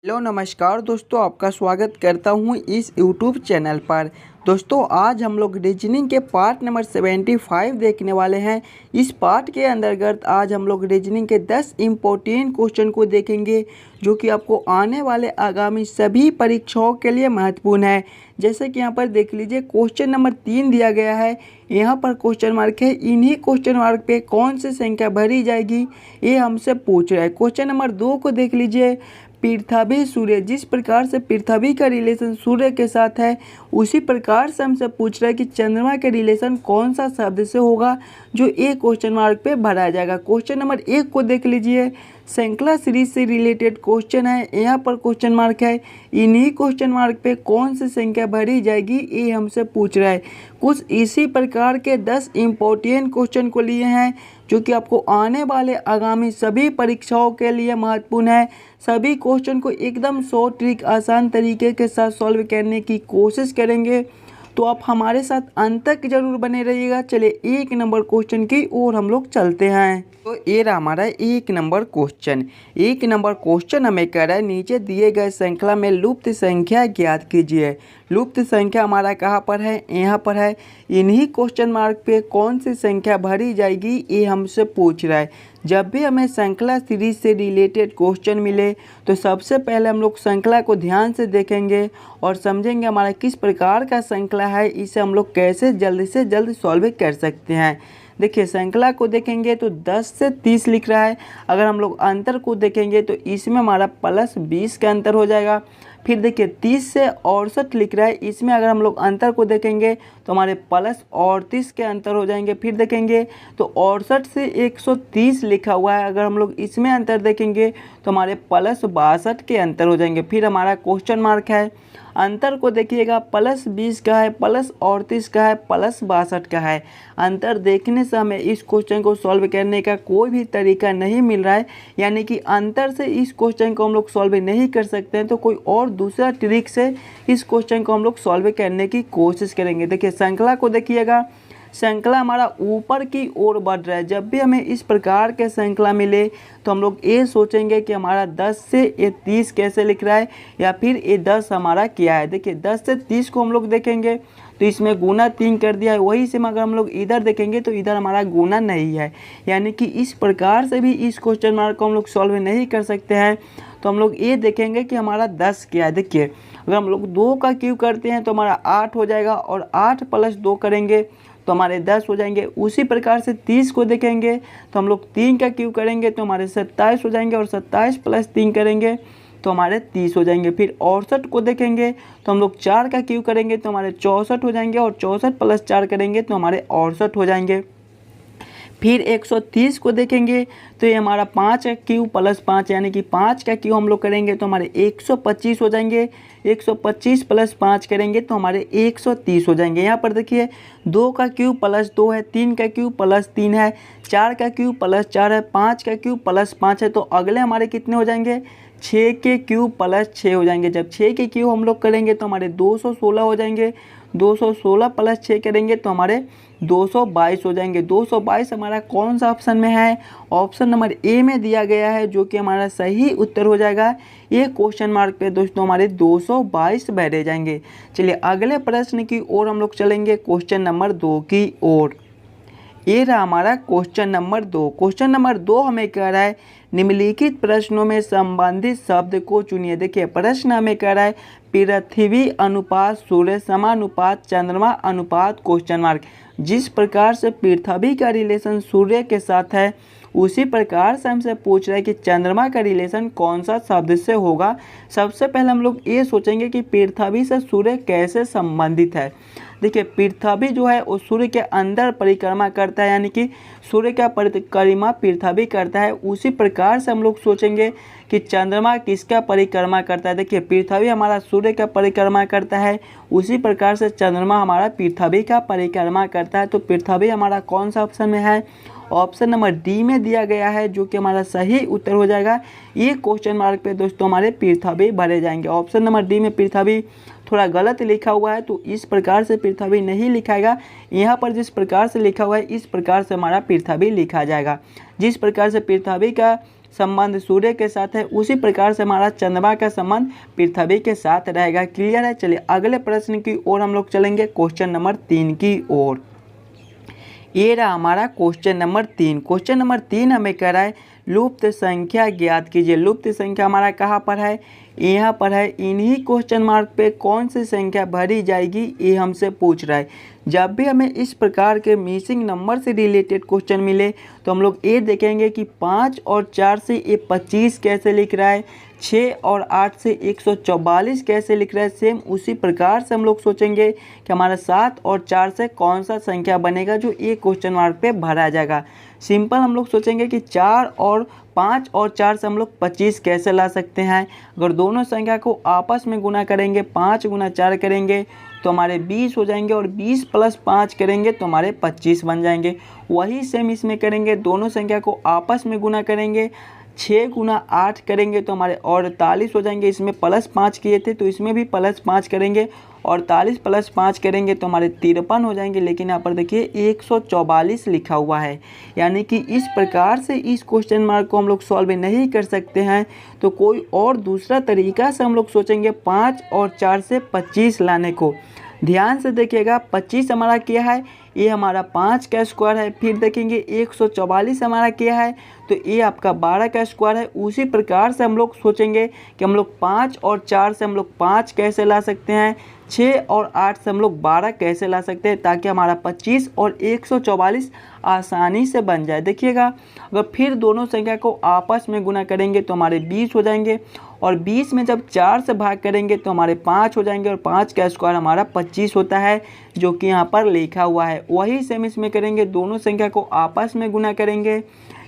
Hello नमस्कार दोस्तों, आपका स्वागत करता हूं इस यूट्यूब चैनल पर। दोस्तों आज हम लोग रीजनिंग के पार्ट नंबर 75 देखने वाले हैं। इस पार्ट के अंतर्गत आज हम लोग रीजनिंग के 10 इम्पोर्टेंट क्वेश्चन को देखेंगे जो कि आपको आने वाले आगामी सभी परीक्षाओं के लिए महत्वपूर्ण है। जैसे कि यहाँ पर देख लीजिए, क्वेश्चन नंबर 3 दिया गया है, यहाँ पर क्वेश्चन मार्क है। इन्हीं क्वेश्चन मार्क पे कौन सी संख्या भरी जाएगी ये हमसे पूछ रहा है। क्वेश्चन नंबर 2 को देख लीजिए, पृथ्वी सूर्य, जिस प्रकार से पृथ्वी का रिलेशन सूर्य के साथ है उसी प्रकार से हमसे पूछ रहा है कि चंद्रमा के रिलेशन कौन सा शब्द से होगा जो एक क्वेश्चन मार्क पे भरा जाएगा। क्वेश्चन नंबर 1 को देख लीजिए, श्रृंखला सीरीज से रिलेटेड क्वेश्चन है। यहाँ पर क्वेश्चन मार्क है, इन्हीं क्वेश्चन मार्क पे कौन सी संख्या भरी जाएगी ये हमसे पूछ रहा है। कुछ इसी प्रकार के 10 इम्पोर्टेंट क्वेश्चन को लिए हैं जो कि आपको आने वाले आगामी सभी परीक्षाओं के लिए महत्वपूर्ण है। सभी क्वेश्चन को एकदम शॉर्ट ट्रिक आसान तरीके के साथ सॉल्व करने की कोशिश करेंगे, तो आप हमारे साथ अंत तक जरूर बने रहिएगा। चलिए 1 नंबर क्वेश्चन की ओर हम लोग चलते हैं। तो ये रहा हमारा 1 नंबर क्वेश्चन। 1 नंबर क्वेश्चन हमें कह रहा है, नीचे दिए गए श्रृंखला में लुप्त संख्या ज्ञात कीजिए। लुप्त संख्या हमारा कहाँ पर है, यहाँ पर है। इन्हीं क्वेश्चन मार्क पे कौन सी संख्या भरी जाएगी ये हमसे पूछ रहा है। जब भी हमें श्रृंखला सीरीज से रिलेटेड क्वेश्चन मिले तो सबसे पहले हम लोग श्रृंखला को ध्यान से देखेंगे और समझेंगे हमारा किस प्रकार का श्रृंखला है, इसे हम लोग कैसे जल्द से जल्द सॉल्व कर सकते हैं। देखिए श्रृंखला को देखेंगे तो 10 से 30 लिख रहा है। अगर हम लोग अंतर को देखेंगे तो इसमें हमारा +20 का अंतर हो जाएगा। फिर देखिए 30 से 68 लिख रहा है, इसमें अगर हम लोग अंतर को देखेंगे तो हमारे +38 के अंतर हो जाएंगे। फिर देखेंगे तो 68 से 130 लिखा हुआ है, अगर हम लोग इसमें अंतर देखेंगे तो हमारे +62 के अंतर हो जाएंगे। फिर हमारा क्वेश्चन मार्क है, अंतर को देखिएगा +20 का है, +38 का है, +62 का है। अंतर देखने से हमें इस क्वेश्चन को सॉल्व करने का कोई भी तरीका नहीं मिल रहा है, यानी कि अंतर से इस क्वेश्चन को हम लोग सॉल्व नहीं कर सकते हैं, तो कोई और दूसरा ट्रिक से इस क्वेश्चन को हम लोग सॉल्व करने की कोशिश करेंगे। देखिए श्रृंखला को देखिएगा, श्रृंखला हमारा ऊपर की ओर बढ़ रहा है। जब भी हमें इस प्रकार के श्रृंखला मिले तो हम लोग ये सोचेंगे कि हमारा 10 से ये 30 कैसे लिख रहा है, या फिर ये 10 हमारा क्या है। देखिए 10 से 30 को हम लोग देखेंगे तो इसमें गुना 3 कर दिया है, वही से अगर हम लोग इधर देखेंगे तो इधर हमारा गुना नहीं है, यानी कि इस प्रकार से भी इस क्वेश्चन मार्क को हम लोग सॉल्व नहीं कर सकते हैं। तो हम लोग ये देखेंगे कि हमारा 10 क्या है। देखिए अगर हम लोग 2 का क्यूब करते हैं तो हमारा 8 हो जाएगा, और 8 + 2 करेंगे तो हमारे 10 हो जाएंगे। उसी प्रकार से 30 को देखेंगे तो हम लोग 3 का क्यूब करेंगे तो हमारे 27 हो जाएंगे, और 27 + 3 करेंगे तो हमारे 30 हो जाएंगे। फिर 68 को देखेंगे तो हम लोग 4 का क्यूब करेंगे तो हमारे 64 हो जाएंगे, और 64 + 4 करेंगे तो हमारे 68 हो जाएंगे। फिर 130 को देखेंगे तो ये हमारा 5 का क्यूब + 5, यानी कि 5 का क्यूब हम लोग करेंगे तो हमारे 125 हो जाएंगे। 125 + 5 करेंगे तो हमारे 130 हो जाएंगे। यहाँ पर देखिए 2 का क्यूब + 2 है, 3 का क्यूब + 3 है, 4 का क्यूब + 4 है, 5 का क्यूब + 5 है, तो अगले हमारे कितने हो जाएंगे, 6 के क्यूब + 6 हो जाएंगे। जब 6 के क्यूब हम लोग करेंगे तो हमारे 216 हो जाएंगे। 216 + 6 करेंगे तो हमारे 222 हो जाएंगे। 222 हमारा कौन सा ऑप्शन में है, ऑप्शन नंबर ए में दिया गया है, जो कि हमारा सही उत्तर हो जाएगा। ये क्वेश्चन मार्क पे दोस्तों हमारे 222 भरे जाएंगे। चलिए अगले प्रश्न की ओर हम लोग चलेंगे, क्वेश्चन नंबर 2 की ओर। ये रहा हमारा क्वेश्चन नंबर 2। क्वेश्चन नंबर 2 हमें कह रहा है, निम्नलिखित प्रश्नों में संबंधित शब्द को चुनिए। देखिए प्रश्न हमें कह रहा है, पृथ्वी अनुपात सूर्य समानुपात चंद्रमा अनुपात क्वेश्चन मार्क। जिस प्रकार से पृथ्वी का रिलेशन सूर्य के साथ है उसी प्रकार से हमसे पूछ रहा है कि चंद्रमा का रिलेशन कौन सा शब्द से होगा। सबसे पहले हम लोग ये सोचेंगे कि पृथ्वी से सूर्य कैसे संबंधित है। देखिए पृथ्वी जो है वो सूर्य के अंदर परिक्रमा करता है, यानी कि सूर्य का परिक्रमा पृथ्वी करता है। उसी प्रकार से हम लोग सोचेंगे कि चंद्रमा किसका परिक्रमा करता है। देखिए पृथ्वी हमारा सूर्य का परिक्रमा करता है, उसी प्रकार से चंद्रमा हमारा पृथ्वी का परिक्रमा करता है। तो पृथ्वी हमारा कौन सा ऑप्शन में है, ऑप्शन नंबर डी में दिया गया है, जो कि हमारा सही उत्तर हो जाएगा। ये क्वेश्चन मार्क पे दोस्तों हमारे पृथ्वी भरे जाएंगे। ऑप्शन नंबर डी में पृथ्वी थोड़ा गलत लिखा हुआ है, तो इस प्रकार से पृथ्वी नहीं लिखाएगा। यहाँ पर जिस प्रकार से लिखा हुआ है इस प्रकार से हमारा पृथ्वी लिखा जाएगा। जिस प्रकार से पृथ्वी का संबंध सूर्य के साथ है, उसी प्रकार से हमारा चंद्रमा का संबंध पृथ्वी के साथ रहेगा। क्लियर है। चलिए अगले प्रश्न की ओर हम लोग चलेंगे, क्वेश्चन नंबर 3 की ओर। ये रहा हमारा क्वेश्चन नंबर 3। क्वेश्चन नंबर 3 हमें कह रहा है लुप्त संख्या ज्ञात कीजिए। लुप्त संख्या हमारा कहाँ पर है, यहाँ पर है। इन्हीं क्वेश्चन मार्क पे कौन सी संख्या भरी जाएगी ये हमसे पूछ रहा है। जब भी हमें इस प्रकार के मिसिंग नंबर से रिलेटेड क्वेश्चन मिले तो हम लोग ये देखेंगे कि 5 और 4 से ये 25 कैसे लिख रहा है, 6 और 8 से 144 कैसे लिख रहा है। सेम उसी प्रकार से हम लोग सोचेंगे कि हमारा 7 और 4 से कौन सा संख्या बनेगा जो ये क्वेश्चन मार्क पे भरा जाएगा। सिंपल हम लोग सोचेंगे कि 5 और 4 से हम लोग 25 कैसे ला सकते हैं। अगर दोनों संख्या को आपस में गुना करेंगे, 5 गुना 4 करेंगे तो हमारे 20 हो जाएंगे, और 20 प्लस 5 करेंगे तो हमारे 25 बन जाएंगे। वही सेम इसमें करेंगे, दोनों संख्या को आपस में गुना करेंगे, 6 गुना 8 करेंगे तो हमारे 48 हो जाएंगे। इसमें प्लस 5 किए थे तो इसमें भी प्लस 5 करेंगे, 48 प्लस 5 करेंगे तो हमारे 53 हो जाएंगे। लेकिन यहाँ पर देखिए 144 लिखा हुआ है, यानी कि इस प्रकार से इस क्वेश्चन मार्क को हम लोग सॉल्व नहीं कर सकते हैं। तो कोई और दूसरा तरीका से हम लोग सोचेंगे 5 और 4 से 25 लाने को। ध्यान से देखिएगा, 25 हमारा क्या है, ये हमारा 5 का स्क्वायर है। फिर देखेंगे 144 हमारा क्या है, तो ये आपका 12 का स्क्वायर है। उसी प्रकार से हम लोग सोचेंगे कि हम लोग 5 और 4 से हम लोग 5 कैसे ला सकते हैं, 6 और 8 से हम लोग 12 कैसे ला सकते हैं, ताकि हमारा 25 और 144 आसानी से बन जाए। देखिएगा, अगर फिर दोनों संख्या को आपस में गुना करेंगे तो हमारे 20 हो जाएंगे, और 20 में जब 4 से भाग करेंगे तो हमारे 5 हो जाएंगे, और 5 का स्क्वायर हमारा 25 होता है, जो कि यहाँ पर लिखा हुआ है। वही सेम इसमें करेंगे, दोनों संख्या को आपस में गुना करेंगे,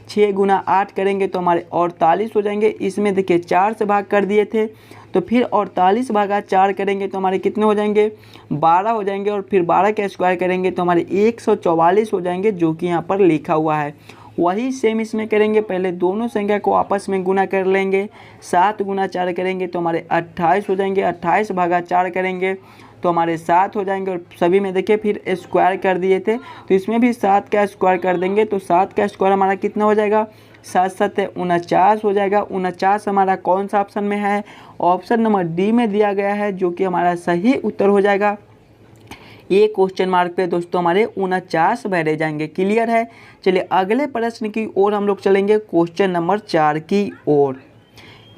6 गुना 8 करेंगे तो हमारे 48 हो जाएंगे। इसमें देखिए 4 से भाग कर दिए थे, तो फिर 48 भागा 4 करेंगे तो हमारे कितने हो जाएंगे, 12 हो जाएंगे, और फिर 12 का स्क्वायर करेंगे तो हमारे 144 हो जाएंगे, जो कि यहाँ पर लिखा हुआ है। वही सेम इसमें करेंगे, पहले दोनों संख्या को आपस में गुना कर लेंगे, 7 गुना 4 करेंगे तो हमारे 28 हो जाएंगे, 28 भागा 4 करेंगे तो हमारे 7 हो जाएंगे, और सभी में देखिए फिर स्क्वायर कर दिए थे तो इसमें भी 7 का स्क्वायर कर देंगे, तो 7 का स्क्वायर हमारा कितना हो जाएगा, 7 7 49 हो जाएगा। 49 हमारा कौन सा ऑप्शन में है, ऑप्शन नंबर डी में दिया गया है, जो कि हमारा सही उत्तर हो जाएगा। ये क्वेश्चन मार्क पे दोस्तों हमारे 49 भरे जाएंगे। क्लियर है। चलिए अगले प्रश्न की ओर हम लोग चलेंगे, क्वेश्चन नंबर 4 की ओर।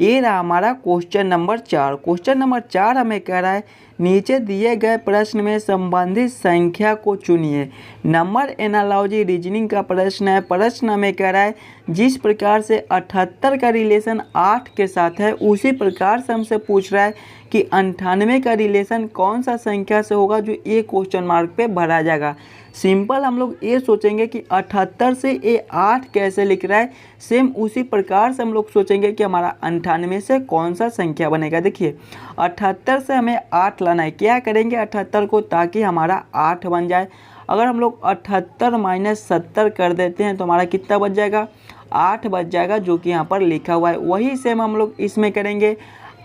ये रहा हमारा क्वेश्चन नंबर 4। क्वेश्चन नंबर 4 हमें कह रहा है नीचे दिए गए प्रश्न में संबंधित संख्या को चुनिए। नंबर एनालॉजी रीजनिंग का प्रश्न है। प्रश्न हमें कह रहा है जिस प्रकार से 78 का रिलेशन 8 के साथ है, उसी प्रकार से हमसे पूछ रहा है कि 98 का रिलेशन कौन सा संख्या से होगा, जो ये क्वेश्चन मार्क पे भरा जाएगा। सिंपल हम लोग ये सोचेंगे कि 78 से ये 8 कैसे लिख रहा है, सेम उसी प्रकार से हम लोग सोचेंगे कि हमारा 98 से कौन सा संख्या बनेगा। देखिए 78 से हमें 8 लाना है। क्या करेंगे 78 को, ताकि हमारा 8 बन जाए। अगर हम लोग 78 माइनस 70 कर देते हैं तो हमारा कितना बच जाएगा, 8 बच जाएगा, जो कि यहाँ पर लिखा हुआ है। वही सेम हम लोग इसमें करेंगे,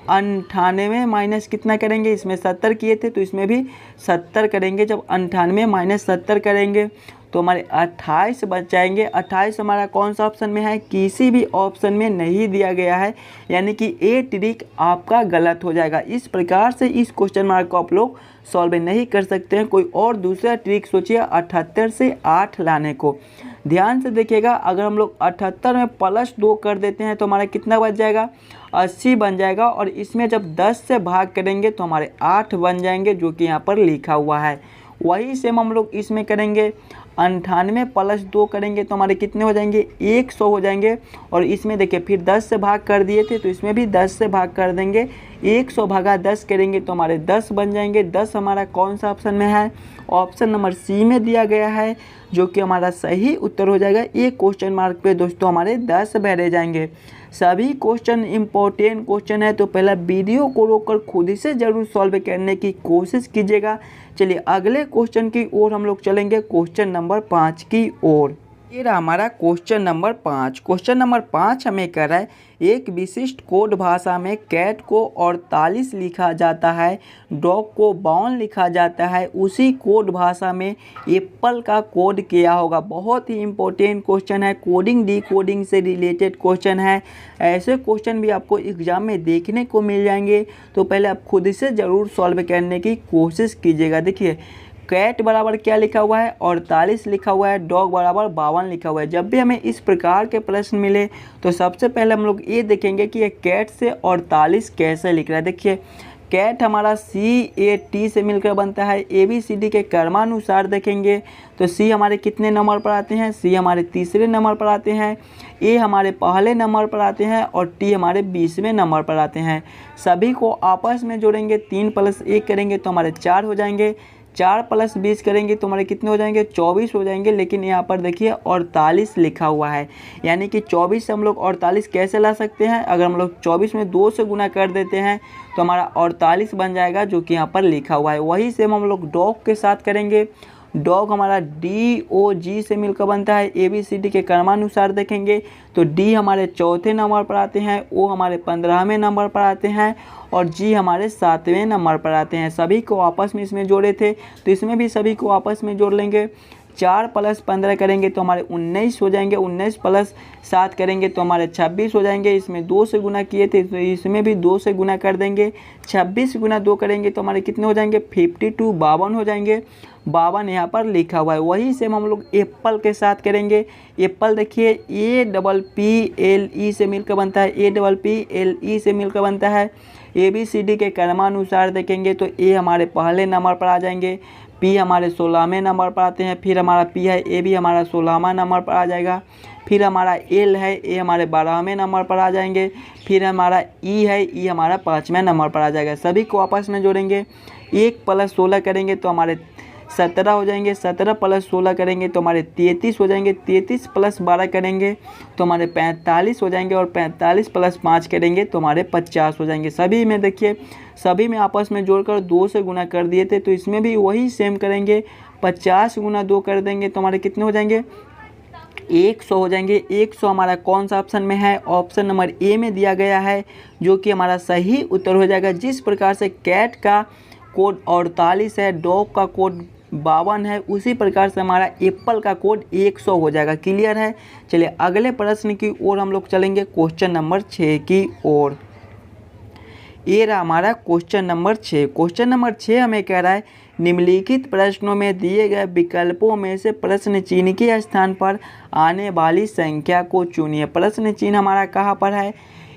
98 माइनस कितना करेंगे, इसमें 70 किए थे तो इसमें भी 70 करेंगे। जब 98 माइनस 70 करेंगे तो हमारे 28 बच जाएंगे। 28 हमारा कौन सा ऑप्शन में है, किसी भी ऑप्शन में नहीं दिया गया है, यानी कि ये ट्रिक आपका गलत हो जाएगा। इस प्रकार से इस क्वेश्चन मार्क को आप लोग सॉल्व नहीं कर सकते हैं। कोई और दूसरा ट्रिक सोचिए 78 से 8 लाने को। ध्यान से देखिएगा, अगर हम लोग 78 में प्लस 2 कर देते हैं तो हमारा कितना बच जाएगा, 80 बन जाएगा, और इसमें जब 10 से भाग करेंगे तो हमारे 8 बन जाएंगे, जो कि यहाँ पर लिखा हुआ है। वही सेम हम लोग इसमें करेंगे, 98 प्लस 2 करेंगे तो हमारे कितने हो जाएंगे, 100 हो जाएंगे, और इसमें देखिए फिर 10 से भाग कर दिए थे तो इसमें भी 10 से भाग कर देंगे, 100 भागा 10 करेंगे तो हमारे 10 बन जाएंगे। 10 हमारा कौन सा ऑप्शन में है, ऑप्शन नंबर सी में दिया गया है, जो कि हमारा सही उत्तर हो जाएगा। ये क्वेश्चन मार्क पे दोस्तों हमारे 10 भरे जाएंगे। सभी क्वेश्चन इंपॉर्टेंट क्वेश्चन है, तो पहला वीडियो को रोककर खुद से ज़रूर सॉल्व करने की कोशिश कीजिएगा। चलिए अगले क्वेश्चन की ओर हम लोग चलेंगे, क्वेश्चन नंबर 5 की ओर। ये रहा हमारा क्वेश्चन नंबर 5। क्वेश्चन नंबर 5 हमें कह रहा है एक विशिष्ट कोड भाषा में कैट को 48 लिखा जाता है, डॉग को 52 लिखा जाता है, उसी कोड भाषा में एप्पल का कोड क्या होगा। बहुत ही इंपॉर्टेंट क्वेश्चन है, कोडिंग डी कोडिंग से रिलेटेड क्वेश्चन है। ऐसे क्वेश्चन भी आपको एग्जाम में देखने को मिल जाएंगे, तो पहले आप खुद से ज़रूर सॉल्व करने की कोशिश कीजिएगा। देखिए कैट बराबर क्या लिखा हुआ है, 48 लिखा हुआ है, डॉग बराबर 52 लिखा हुआ है। जब भी हमें इस प्रकार के प्रश्न मिले तो सबसे पहले हम लोग ये देखेंगे कि ये कैट से 48 कैसे लिख रहा है। देखिए कैट हमारा CAT से मिलकर बनता है। ABCD के क्रमानुसार देखेंगे तो C हमारे कितने नंबर पर आते हैं, C हमारे तीसरे नंबर पर आते हैं, A हमारे पहले नंबर पर आते हैं और T हमारे 20वें नंबर पर आते हैं। सभी को आपस में जोड़ेंगे, 3 + 1 करेंगे तो हमारे 4 हो जाएंगे, 4 + 20 करेंगे तो हमारे कितने हो जाएंगे, 24 हो जाएंगे। लेकिन यहाँ पर देखिए 48 लिखा हुआ है, यानी कि 24 से हम लोग 48 कैसे ला सकते हैं। अगर हम लोग 24 में 2 से गुना कर देते हैं तो हमारा 48 बन जाएगा, जो कि यहाँ पर लिखा हुआ है। वही सेम हम लोग डॉग के साथ करेंगे। डॉग हमारा DOG से मिलकर बनता है। ABCD के क्रमानुसार देखेंगे तो D हमारे चौथे नंबर पर आते हैं, O हमारे 15वें नंबर पर आते हैं और G हमारे 7वें नंबर पर आते हैं। सभी को आपस में इसमें जोड़े थे तो इसमें भी सभी को आपस में जोड़ लेंगे। 4 + 15 करेंगे तो हमारे 19 हो जाएंगे, 19 + 7 करेंगे तो हमारे 26 हो जाएंगे। इसमें 2 से गुना किए थे तो इसमें भी 2 से गुना कर देंगे। 26 × 2 करेंगे तो हमारे कितने हो जाएंगे, 52 52 हो जाएंगे। 52 यहाँ पर लिखा हुआ है। वही सेम हम लोग एप्पल के साथ करेंगे। एप्पल देखिए APPLE से मिलकर बनता है, APPLE से मिलकर बनता है। ABCD के क्रमानुसार देखेंगे तो A हमारे पहले नंबर पर आ जाएंगे, P हमारे 16वें नंबर पर आते हैं, फिर हमारा P है A भी हमारा 16वां नंबर पर आ जाएगा, फिर हमारा L है A हमारे 12वें नंबर पर आ जाएंगे, फिर हमारा E है E हमारा 5वें नंबर पर आ जाएगा। सभी को आपस में जोड़ेंगे। 1 + 16 करेंगे तो हमारे 17 हो जाएंगे, 17 + 16 करेंगे तो हमारे 33 हो जाएंगे, 33 + 12 करेंगे तो हमारे 45 हो जाएंगे और 45 + 5 करेंगे तो हमारे 50 हो जाएंगे। सभी में देखिए सभी में आपस में जोड़कर 2 से गुना कर दिए थे तो इसमें भी वही सेम करेंगे। 50 × 2 कर देंगे तो हमारे कितने हो जाएंगे, 100 हो जाएंगे। 100 हमारा कौन सा ऑप्शन में है, ऑप्शन नंबर A में दिया गया है, जो कि हमारा सही उत्तर हो जाएगा। जिस प्रकार से कैट का कोड 48 है, डॉग का कोड 52 है, उसी प्रकार से हमारा एप्पल का कोड 100 हो जाएगा। क्लियर है। चलिए अगले प्रश्न की ओर हम लोग चलेंगे, क्वेश्चन नंबर 6 की ओर। ये रहा हमारा क्वेश्चन नंबर 6। क्वेश्चन नंबर 6 हमें कह रहा है निम्नलिखित प्रश्नों में दिए गए विकल्पों में से प्रश्न चिन्ह के स्थान पर आने वाली संख्या को चुनिए। प्रश्न चिन्ह हमारा कहाँ पर है,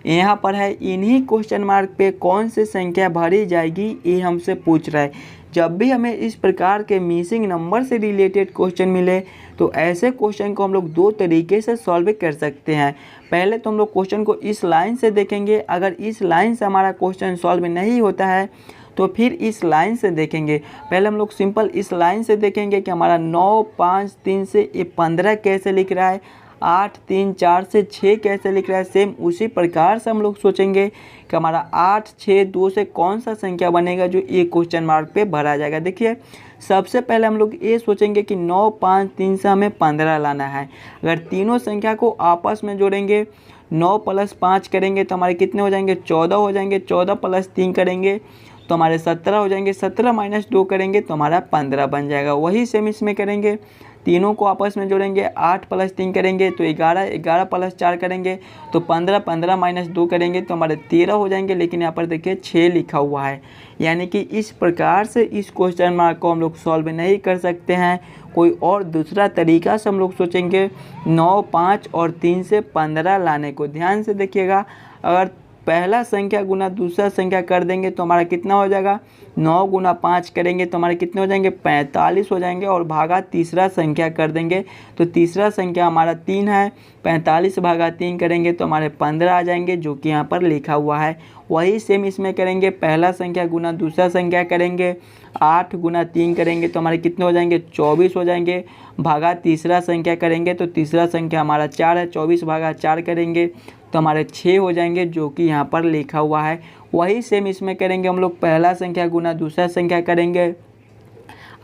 यहाँ पर है। इन्हीं क्वेश्चन मार्क पे कौन सी संख्या भरी जाएगी, ये हमसे पूछ रहा है। जब भी हमें इस प्रकार के मिसिंग नंबर से रिलेटेड क्वेश्चन मिले तो ऐसे क्वेश्चन को हम लोग 2 तरीके से सॉल्व कर सकते हैं। पहले तो हम लोग क्वेश्चन को इस लाइन से देखेंगे। अगर इस लाइन से हमारा क्वेश्चन सॉल्व नहीं होता है तो फिर इस लाइन से देखेंगे। पहले हम लोग सिंपल इस लाइन से देखेंगे कि हमारा 9 5 3 से ये 15 कैसे लिख रहा है, 8 3 4 से 6 कैसे लिख रहा है। सेम उसी प्रकार से हम लोग सोचेंगे कि हमारा 8 6 2 से कौन सा संख्या बनेगा जो ये क्वेश्चन मार्क पे भरा जाएगा। देखिए सबसे पहले हम लोग ये सोचेंगे कि 9 5 3 से हमें 15 लाना है। अगर तीनों संख्या को आपस में जोड़ेंगे, 9 + 5 करेंगे तो हमारे कितने हो जाएंगे, 14 हो जाएंगे। 14 + 3 करेंगे तो हमारे 17 हो जाएंगे। 17 - 2 करेंगे तो हमारा 15 बन जाएगा। वही सेम इसमें करेंगे, तीनों को आपस में जोड़ेंगे। 8 + 3 करेंगे तो 11, 11 + 4 करेंगे तो 15, 15 - 2 करेंगे तो हमारे 13 हो जाएंगे। लेकिन यहाँ पर देखिए 6 लिखा हुआ है, यानी कि इस प्रकार से इस क्वेश्चन मार्क को हम लोग सॉल्व नहीं कर सकते हैं। कोई और दूसरा तरीका से हम लोग सोचेंगे 9 5 और 3 से 15 लाने को। ध्यान से देखिएगा, अगर पहला संख्या गुना दूसरा संख्या कर देंगे तो हमारा कितना हो जाएगा, 9 × 5 करेंगे तो हमारे कितने हो जाएंगे, 45 हो जाएंगे। और भागा तीसरा संख्या कर देंगे तो तीसरा संख्या हमारा 3 है, 45 भागा 3 करेंगे तो हमारे 15 आ जाएंगे, जो कि यहाँ पर लिखा हुआ है। वही सेम इसमें करेंगे, पहला संख्या गुना दूसरा संख्या करेंगे, 8 × 3 करेंगे तो हमारे कितने हो जाएंगे, 24 हो जाएंगे। भागा तीसरा संख्या करेंगे तो तीसरा संख्या हमारा 4 है, 24 भागा 4 करेंगे तो हमारे 6 हो जाएंगे, जो कि यहाँ पर लिखा हुआ है। वही सेम इसमें करेंगे हम लोग, पहला संख्या गुना दूसरा संख्या करेंगे,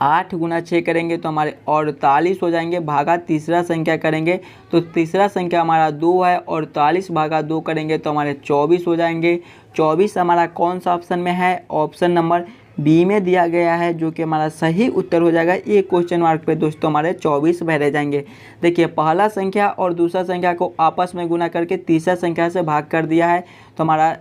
8 गुना 6 करेंगे तो हमारे 48 हो जाएंगे, भागा तीसरा संख्या करेंगे तो तीसरा संख्या हमारा 2 है, 48 भागा 2 करेंगे तो हमारे 24 हो जाएंगे। 24 हमारा कौन सा ऑप्शन में है? ऑप्शन नंबर बी में दिया गया है, जो कि हमारा सही उत्तर हो जाएगा। ये क्वेश्चन मार्क पे दोस्तों हमारे 24 भरे जाएंगे। देखिए पहला संख्या और दूसरा संख्या को आपस में गुना करके तीसरा संख्या से भाग कर दिया है तो हमारा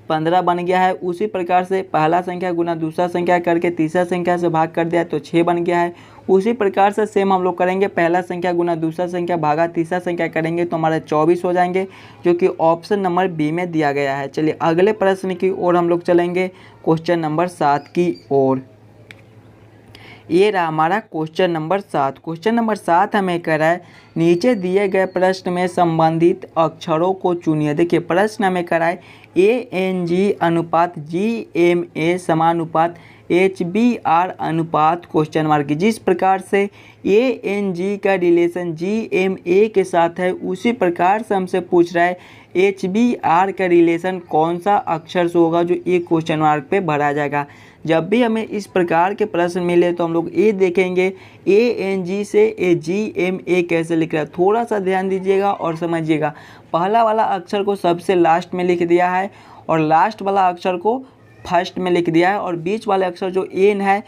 15 बन गया है। उसी प्रकार से पहला संख्या गुना दूसरा संख्या करके तीसरा संख्या से भाग कर दिया तो 6 बन गया है। उसी प्रकार से सेम हम लोग करेंगे, पहला संख्या गुना दूसरा संख्या भागा तीसरा संख्या करेंगे तो हमारे 24 हो जाएंगे, जो कि ऑप्शन नंबर बी में दिया गया है। चलिए अगले प्रश्न की ओर हम लोग चलेंगे, क्वेश्चन नंबर 7 की ओर। ये रहा हमारा क्वेश्चन नंबर 7। क्वेश्चन नंबर 7 हमें कह रहा है नीचे दिए गए प्रश्न में संबंधित अक्षरों को चुनिए। देखिए प्रश्न हमें कह रहा है ANG अनुपात GMA समानुपात HBR अनुपात क्वेश्चन मार्क। जिस प्रकार से ANG का रिलेशन GMA के साथ है, उसी प्रकार से हमसे पूछ रहा है HBR का रिलेशन कौन सा अक्षर से होगा, जो एक क्वेश्चन मार्क पे भरा जाएगा। जब भी हमें इस प्रकार के प्रश्न मिले तो हम लोग ये देखेंगे ANG से GMA कैसे लिख रहा है। थोड़ा सा ध्यान दीजिएगा और समझिएगा। पहला वाला अक्षर को सबसे लास्ट में लिख दिया है और लास्ट वाला अक्षर को फर्स्ट में लिख दिया है, और बीच वाले अक्षर जो एन है,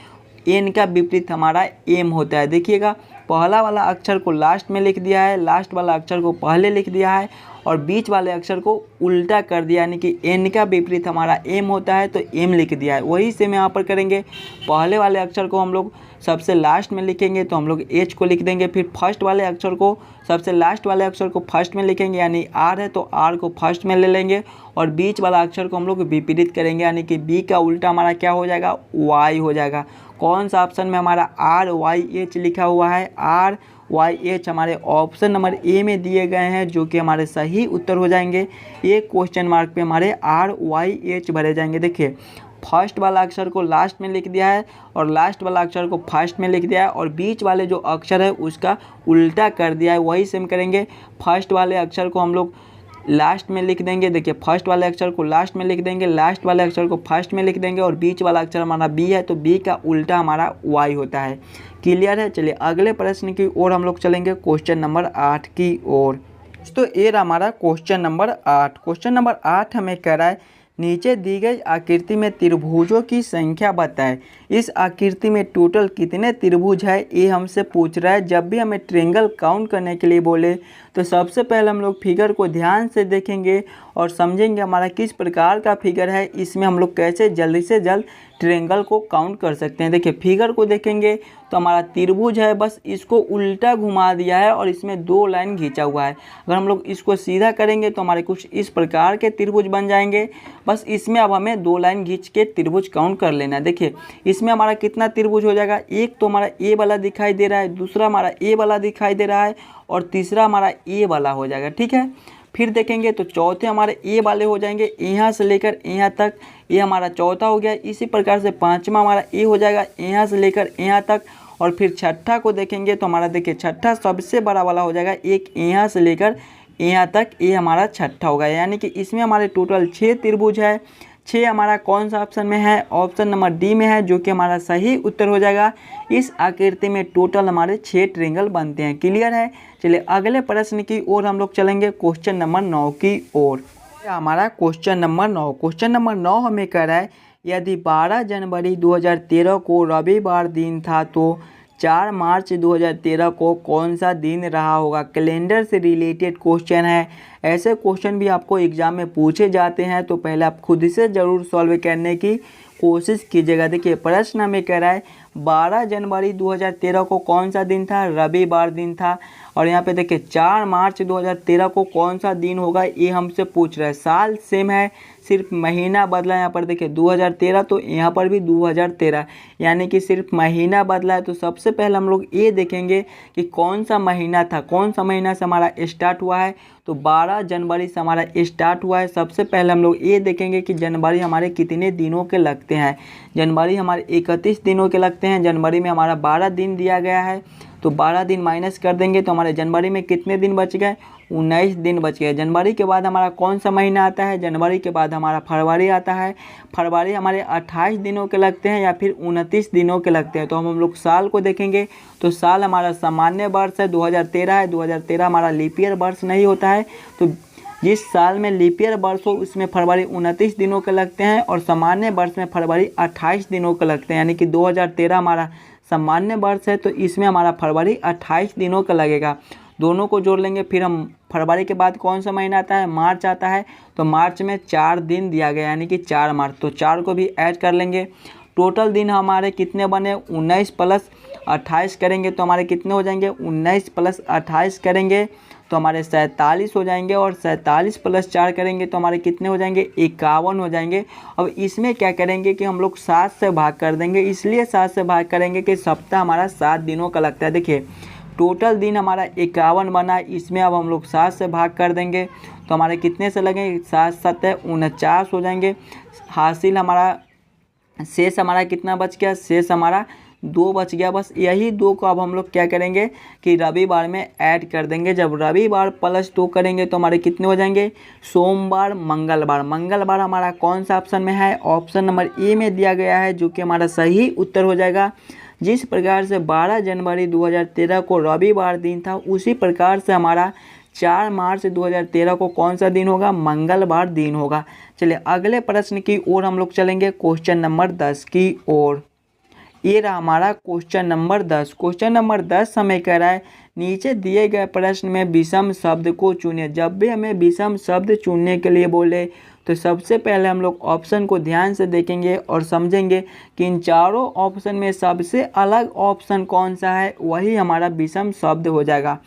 एन का विपरीत हमारा एम होता है। देखिएगा पहला वाला अक्षर को लास्ट में लिख दिया है, लास्ट वाला अक्षर को पहले लिख दिया है और बीच वाले अक्षर को उल्टा कर दिया, यानी कि एन का विपरीत हमारा एम होता है तो एम लिख दिया है। वही से हम यहाँ पर करेंगे, पहले वाले अक्षर को हम लोग सबसे लास्ट में लिखेंगे तो हम लोग एच को लिख देंगे, फिर फर्स्ट वाले अक्षर को सबसे लास्ट वाले अक्षर को फर्स्ट में लिखेंगे, यानी आर है तो आर को फर्स्ट में ले लेंगे, और बीच वाला अक्षर को हम लोग विपरीत करेंगे, यानी कि बी का उल्टा हमारा क्या हो जाएगा? वाई हो जाएगा। कौन सा ऑप्शन में हमारा RYH लिखा हुआ है? RYH हमारे ऑप्शन नंबर ए में दिए गए हैं, जो कि हमारे सही उत्तर हो जाएंगे। एक क्वेश्चन मार्क पे हमारे RYH भरे जाएंगे। देखिए फर्स्ट वाला अक्षर को लास्ट में लिख दिया है और लास्ट वाला अक्षर को फर्स्ट में लिख दिया है, और बीच वाले जो अक्षर है उसका उल्टा कर दिया है। वही सेम करेंगे, फर्स्ट वाले अक्षर को हम लोग लास्ट में लिख देंगे। देखिए फर्स्ट वाले अक्षर को लास्ट में लिख देंगे, लास्ट वाले अक्षर को फर्स्ट में लिख देंगे, और बीच वाला अक्षर हमारा बी है तो बी का उल्टा हमारा वाई होता है। क्लियर है? चलिए अगले प्रश्न की ओर हम लोग चलेंगे, क्वेश्चन नंबर 8 की ओर। तो ये रहा हमारा क्वेश्चन नंबर 8। क्वेश्चन नंबर 8 हमें कह रहा है नीचे दी गई आकृति में त्रिभुजों की संख्या बताएं। इस आकृति में टोटल कितने त्रिभुज है, ये हमसे पूछ रहा है। जब भी हमें ट्रायंगल काउंट करने के लिए बोले तो सबसे पहले हम लोग फिगर को ध्यान से देखेंगे और समझेंगे हमारा किस प्रकार का फिगर है, इसमें हम लोग कैसे जल्दी से जल्द ट्रायंगल को काउंट कर सकते हैं। देखिए फिगर को देखेंगे तो हमारा त्रिभुज है, बस इसको उल्टा घुमा दिया है और इसमें 2 लाइन खींचा हुआ है। अगर हम लोग इसको सीधा करेंगे तो हमारे कुछ इस प्रकार के त्रिभुज बन जाएंगे। बस इसमें अब हमें 2 लाइन खींच के त्रिभुज काउंट कर लेना है। देखिए इसमें हमारा कितना त्रिभुज हो जाएगा? एक तो हमारा ए वाला दिखाई दे रहा है, दूसरा हमारा ए वाला दिखाई दे रहा है, और तीसरा हमारा ए वाला हो जाएगा। ठीक है, फिर देखेंगे तो चौथे हमारे ए वाले हो जाएंगे, यहाँ से लेकर यहाँ तक, ये हमारा चौथा हो गया। इसी प्रकार से पांचवा हमारा ए हो जाएगा, यहाँ से लेकर यहाँ तक, और फिर छठा को देखेंगे तो हमारा देखिए छठा सबसे बड़ा वाला हो जाएगा, एक यहाँ से लेकर यहाँ तक, ये हमारा छठा होगा। यानी कि इसमें हमारे टोटल 6 त्रिभुज है। 6 हमारा कौन सा ऑप्शन में है? ऑप्शन नंबर डी में है, जो कि हमारा सही उत्तर हो जाएगा। इस आकृति में टोटल हमारे 6 ट्रायंगल बनते हैं। क्लियर है? चलिए अगले प्रश्न की ओर हम लोग चलेंगे, क्वेश्चन नंबर 9 की ओर। हमारा क्वेश्चन नंबर 9। क्वेश्चन नंबर 9 हमें कह रहा है यदि 12 जनवरी 2013 को रविवार दिन था तो 4 मार्च 2013 को कौन सा दिन रहा होगा? कैलेंडर से रिलेटेड क्वेश्चन है। ऐसे क्वेश्चन भी आपको एग्जाम में पूछे जाते हैं, तो पहले आप खुद से ज़रूर सॉल्व करने की कोशिश कीजिएगा। देखिए प्रश्न हमें कह रहा है 12 जनवरी 2013 को कौन सा दिन था? रविवार दिन था। और यहाँ पे देखिए 4 मार्च 2013 को कौन सा दिन होगा, ये हमसे पूछ रहा है। साल सेम है, सिर्फ महीना बदला। यहाँ पर देखिए 2013 तो यहाँ पर भी 2013, यानी कि सिर्फ महीना बदला है। तो सबसे पहले हम लोग ये देखेंगे कि कौन सा महीना था, कौन सा महीना से हमारा स्टार्ट हुआ है। तो 12 जनवरी से हमारा स्टार्ट हुआ है। सबसे पहले हम लोग ये देखेंगे कि जनवरी हमारे कितने दिनों के लगते हैं। जनवरी हमारे 31 दिनों के लगते हैं। जनवरी में हमारा 12 दिन दिया गया है, तो 12 दिन माइनस कर देंगे तो हमारे जनवरी में कितने दिन बच गए? 19 दिन बच गए। जनवरी के बाद हमारा कौन सा महीना आता है? जनवरी के बाद हमारा फरवरी आता है। फरवरी हमारे 28 दिनों के लगते हैं या फिर 29 दिनों के लगते हैं। तो हम लोग साल को देखेंगे तो साल हमारा सामान्य वर्ष है 2013 है। 2013 हमारा लीप ईयर वर्ष नहीं होता है। तो जिस साल में लीप ईयर वर्ष हो उसमें फरवरी 29 दिनों के लगते हैं और सामान्य वर्ष में फरवरी 28 दिनों के लगते हैं। यानी कि 2013 हमारा सामान्य वर्ष है तो इसमें हमारा फरवरी 28 दिनों का लगेगा। दोनों को जोड़ लेंगे। फिर हम फरवरी के बाद कौन सा महीना आता है? मार्च आता है। तो मार्च में 4 दिन दिया गया यानी कि 4 मार्च। तो 4 को भी ऐड कर लेंगे। टोटल दिन हमारे कितने बने? 19 प्लस 28 करेंगे तो हमारे कितने हो जाएंगे? 19 प्लस 28 करेंगे तो हमारे 47 हो जाएंगे और 47 प्लस 4 करेंगे तो हमारे कितने हो जाएंगे? 51 हो जाएंगे। अब इसमें क्या करेंगे कि हम लोग 7 से भाग कर देंगे। इसलिए 7 से भाग करेंगे कि सप्ताह हमारा 7 दिनों का लगता है। देखिए टोटल दिन हमारा 51 बना, इसमें अब हम लोग 7 से भाग कर देंगे तो हमारे कितने से लगेंगे? 7 7 49 हो जाएंगे। हासिल हमारा शेष हमारा कितना बच गया? शेष हमारा 2 बच गया। बस यही 2 को अब हम लोग क्या करेंगे कि रविवार में ऐड कर देंगे। जब रविवार प्लस 2 करेंगे तो हमारे कितने हो जाएंगे? सोमवार मंगलवार। मंगलवार हमारा कौन सा ऑप्शन में है? ऑप्शन नंबर ए में दिया गया है जो कि हमारा सही उत्तर हो जाएगा। जिस प्रकार से 12 जनवरी 2013 को रविवार दिन था उसी प्रकार से हमारा 4 मार्च 2013 को कौन सा दिन होगा? मंगलवार दिन होगा। चलिए अगले प्रश्न की ओर हम लोग चलेंगे, क्वेश्चन नंबर 10 की ओर। ये रहा हमारा क्वेश्चन नंबर 10। क्वेश्चन नंबर 10 हमें कह रहा है नीचे दिए गए प्रश्न में विषम शब्द को चुनिए। जब भी हमें विषम शब्द चुनने के लिए बोले तो सबसे पहले हम लोग ऑप्शन को ध्यान से देखेंगे और समझेंगे कि इन चारों ऑप्शन में सबसे अलग ऑप्शन कौन सा है, वही हमारा विषम शब्द हो जाएगा।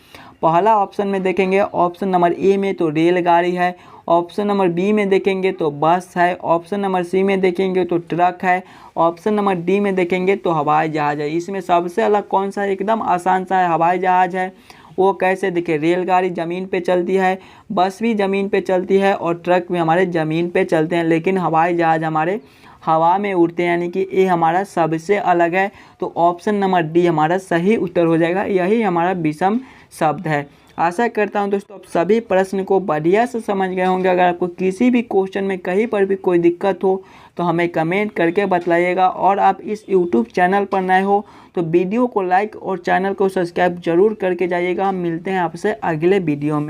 पहला ऑप्शन में देखेंगे, ऑप्शन नंबर ए में तो रेलगाड़ी है। ऑप्शन नंबर बी में देखेंगे तो बस है। ऑप्शन नंबर सी में देखेंगे तो ट्रक है। ऑप्शन नंबर डी में देखेंगे तो हवाई जहाज़ है। इसमें सबसे अलग कौन सा है? एकदम आसान सा है, हवाई जहाज़ है। वो कैसे? देखिए रेलगाड़ी ज़मीन पे चलती है, बस भी ज़मीन पे चलती है और ट्रक भी हमारे ज़मीन पे चलते हैं, लेकिन हवाई जहाज़ हमारे हवा में उड़ते हैं। यानी कि ये हमारा सबसे अलग है। तो ऑप्शन नंबर डी हमारा सही उत्तर हो जाएगा। यही हमारा विषम शब्द है। आशा करता हूं दोस्तों आप सभी प्रश्न को बढ़िया से समझ गए होंगे। अगर आपको किसी भी क्वेश्चन में कहीं पर भी कोई दिक्कत हो तो हमें कमेंट करके बताइएगा। और आप इस YouTube चैनल पर नए हो तो वीडियो को लाइक और चैनल को सब्सक्राइब जरूर करके जाइएगा। हम मिलते हैं आपसे अगले वीडियो में।